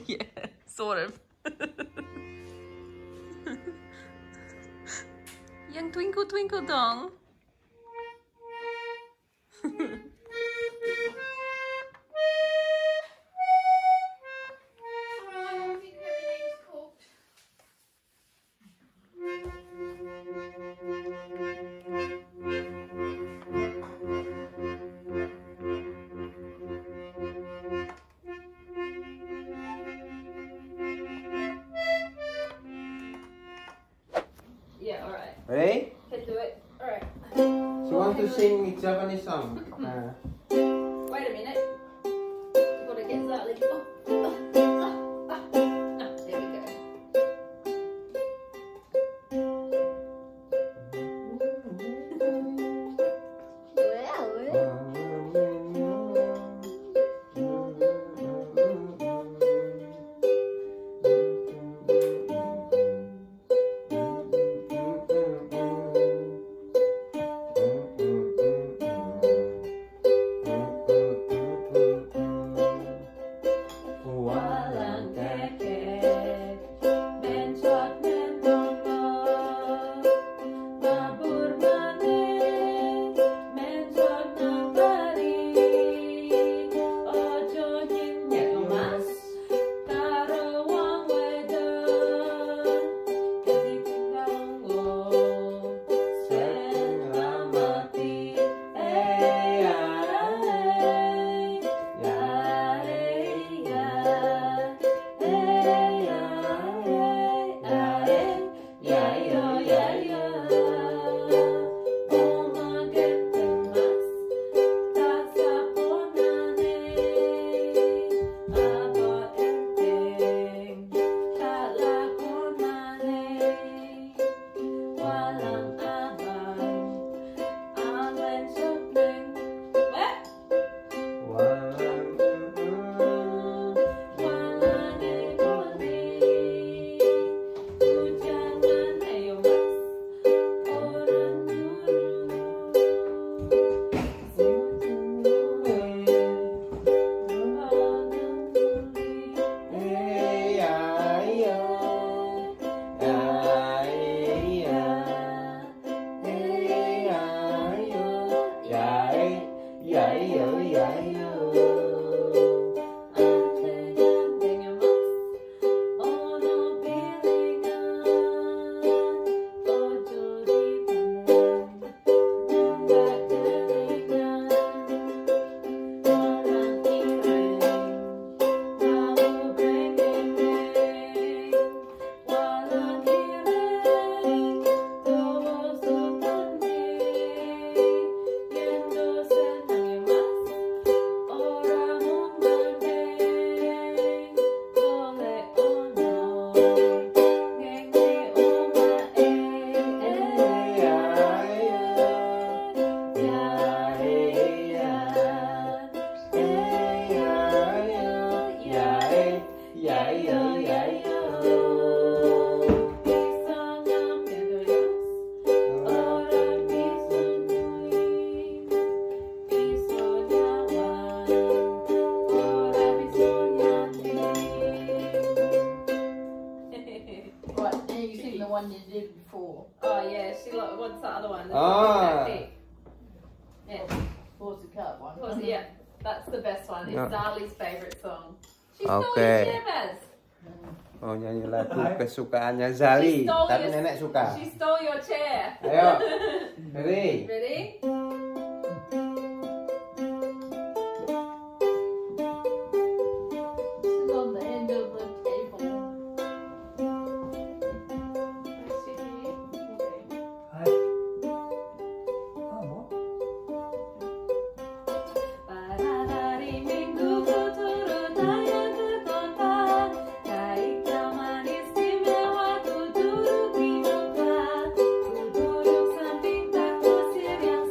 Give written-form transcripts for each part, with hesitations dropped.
Yeah, sort of. Yang twinkle twinkle dong. Yeah, alright. Ready? Can do it. Alright. She want to sing Japanese song. Wait a minute. Gotta get Zahli. There we go. Walang kekek, bencot mentopo, mabur maning, bencot nang bari, ojo nyinyak emas, karo wong wedon, ketika ngomong, setengah mati, one you did before. Oh yeah, she wants the other one. Yeah. Pause the cut one. Pause, yeah, that's the best one. It's Zahli's favourite song. She stole your chair, Baz. Oh, nyanyi lagu kesukaannya Zahli, tapi nenek suka. She stole your chair. Ayo, ready? Ready? Samping tak kusir yang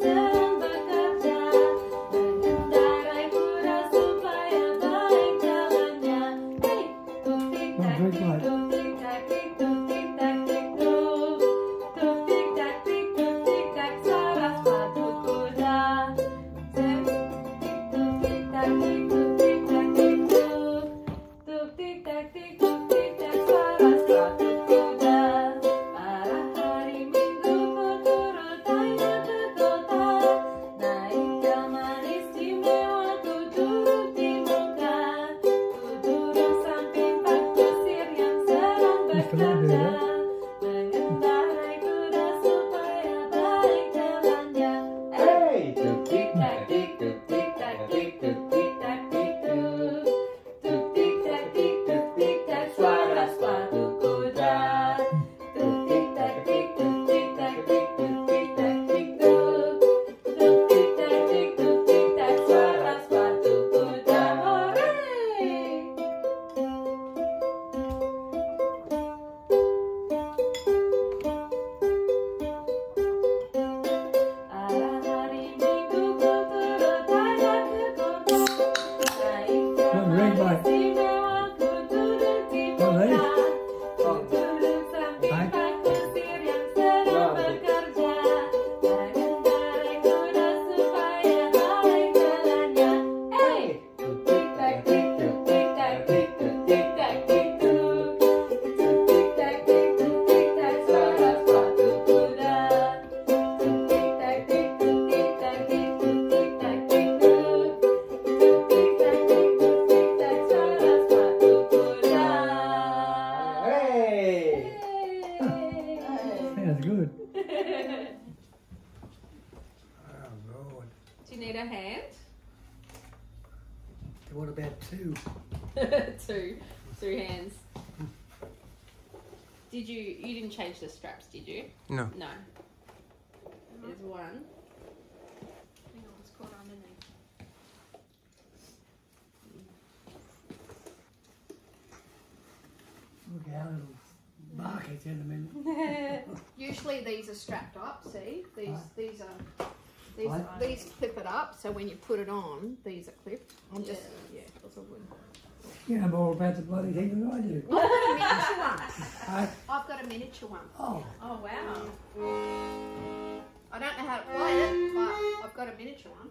ring light. Oh, hey. That's good. Oh, Lord. Do you need a hand? What about two? Two hands. You didn't change the straps, did you? No. No. There's one. Hang on, it's caught underneath. Look how it'll bark at you in a minute. Usually these are strapped up, see? These clip it up, so when you put it on, these are clipped. That's all good. You know more about the bloody thing than I do. I've got a miniature one. Oh. Oh, wow. I don't know how to play it, but I've got a miniature one.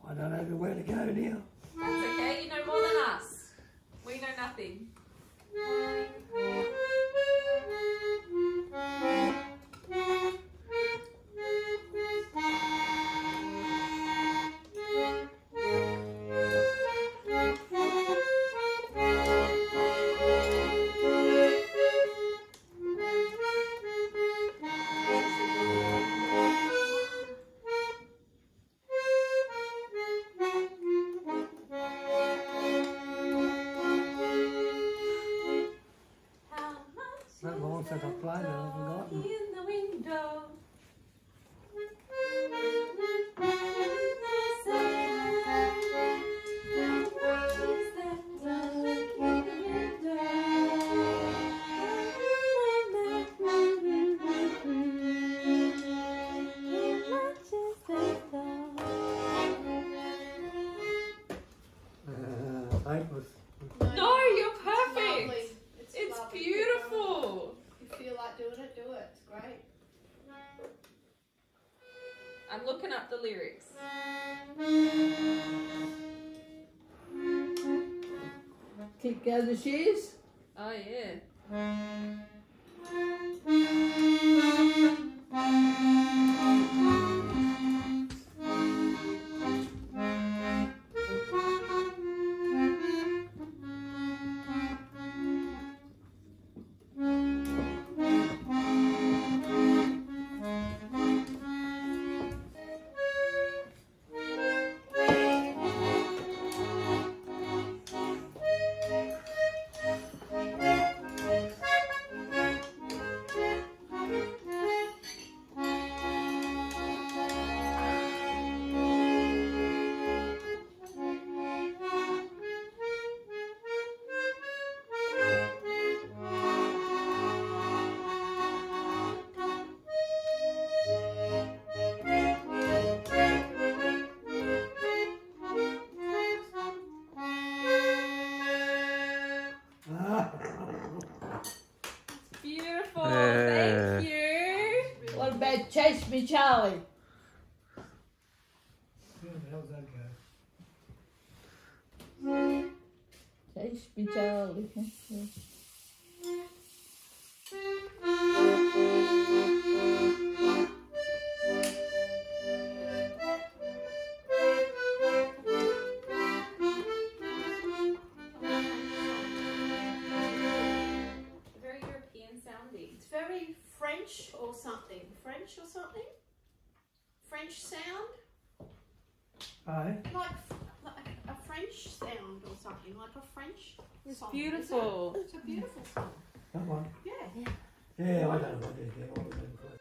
I don't know where to go now. That's okay, you know more than us. We know nothing. That long since I played it, I've forgotten. In the window. No, you're perfect. It's lovely. beautiful. If you feel like doing it, do it. It's great. I'm looking up the lyrics. Kick out the shoes. Oh yeah. Beautiful. Thank you. What about Chase Me Charlie? Where the hell's that go? Chase Me Charlie. Very European sounding. It's very French or something. French or something? French sound? Aye. Like a French sound or something. Like a French It's song. beautiful. It's a beautiful song. That one. Yeah. Yeah, I don't know what it is. What was it called?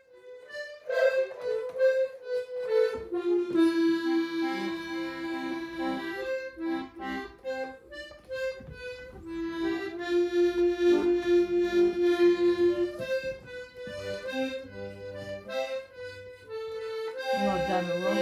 Not done it wrong.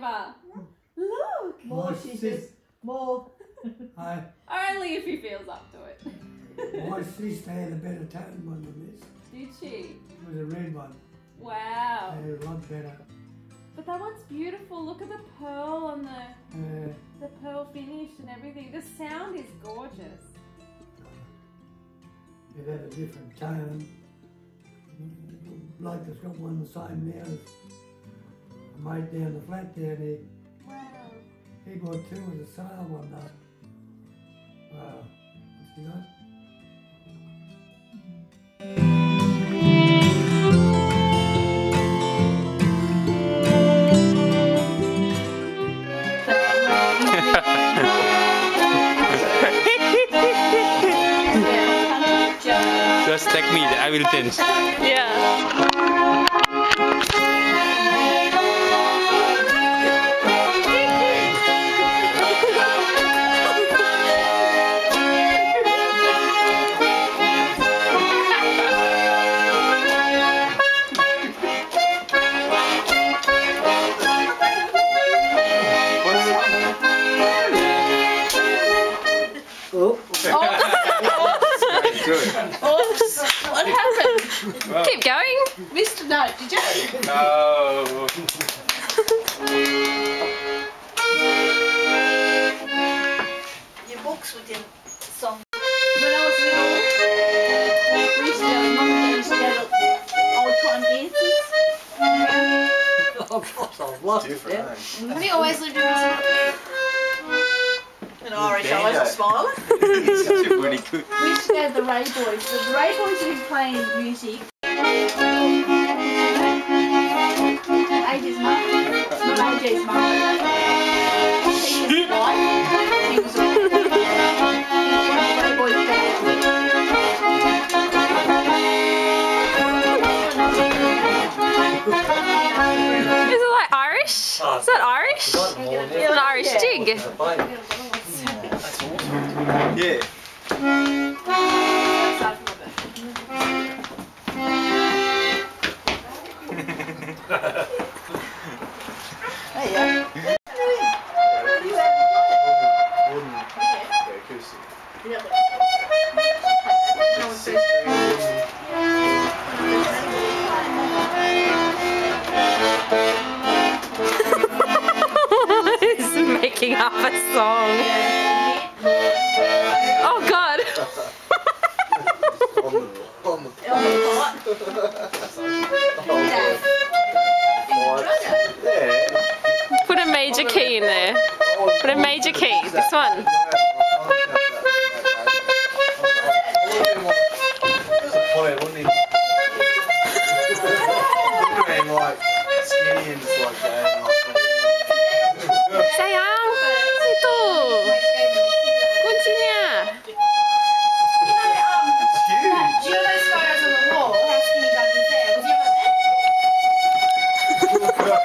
over. Look. More, she says. More. Only if he feels up to it. My sister had a better tone one than this. Did she? It was a red one. Wow. It was a lot better. But that one's beautiful. Look at the pearl on the pearl finish and everything. The sound is gorgeous. It had a different tone. Like it's got one the same now as I made down the flat down there. Wow. He bought two as a sale one day. Wow. You know? Just take me, I will dance. Yeah. Oops. What happened? Well, Keep going. Missed a note, did you? no. Your books with your song. When I was little, we used to go, Mum and Dad used to go to old time dances. Oh gosh, I've lost it now. We always lived in Brisbane. And Irish eyes are smiling. It's actually pretty good. We used to go to the Ray Boys. So the Ray Boys would be playing music. AJ's mum. Not AJ's mum. He was white. He was one of the Ray Boys Is it like Irish? Is that Irish? It's an Irish jig. Yeah. Hey, yeah. He's making up a song. Oh God. Put a major key in there. Put a major key. This one. Sayang, itu kuncinya. Do you know those photos on the wall? How skinny Doug is there? Was he like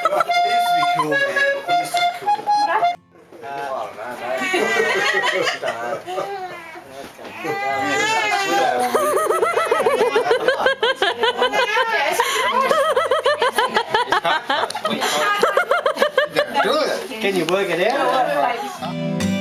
that? It used to be cool, man. It used to be cool. Can you work it out? Babies.